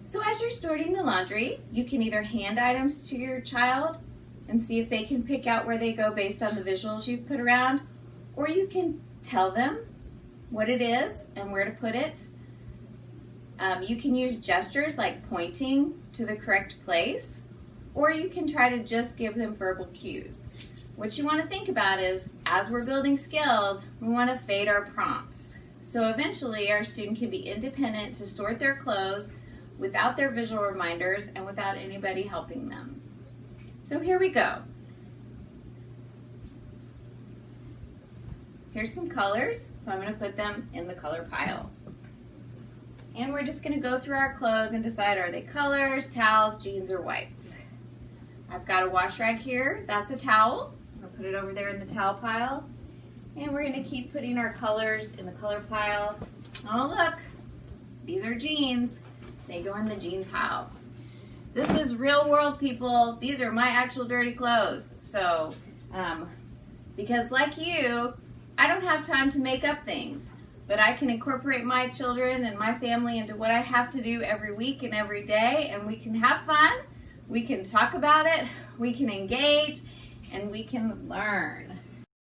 So as you're sorting the laundry, you can either hand items to your child and see if they can pick out where they go based on the visuals you've put around, or you can tell them what it is and where to put it. You can use gestures like pointing to the correct place, or you can try to just give them verbal cues. What you want to think about is, as we're building skills, we want to fade our prompts. So eventually our student can be independent to sort their clothes without their visual reminders and without anybody helping them. So here we go. Here's some colors, so I'm going to put them in the color pile. And we're just going to go through our clothes and decide, are they colors, towels, jeans, or whites? I've got a wash rag here. That's a towel. I'll put it over there in the towel pile. And we're going to keep putting our colors in the color pile. Oh, look. These are jeans. They go in the jean pile. This is real world, people. These are my actual dirty clothes. So, because like you, I don't have time to make up things. But I can incorporate my children and my family into what I have to do every week and every day. And we can have fun. We can talk about it. We can engage. And we can learn.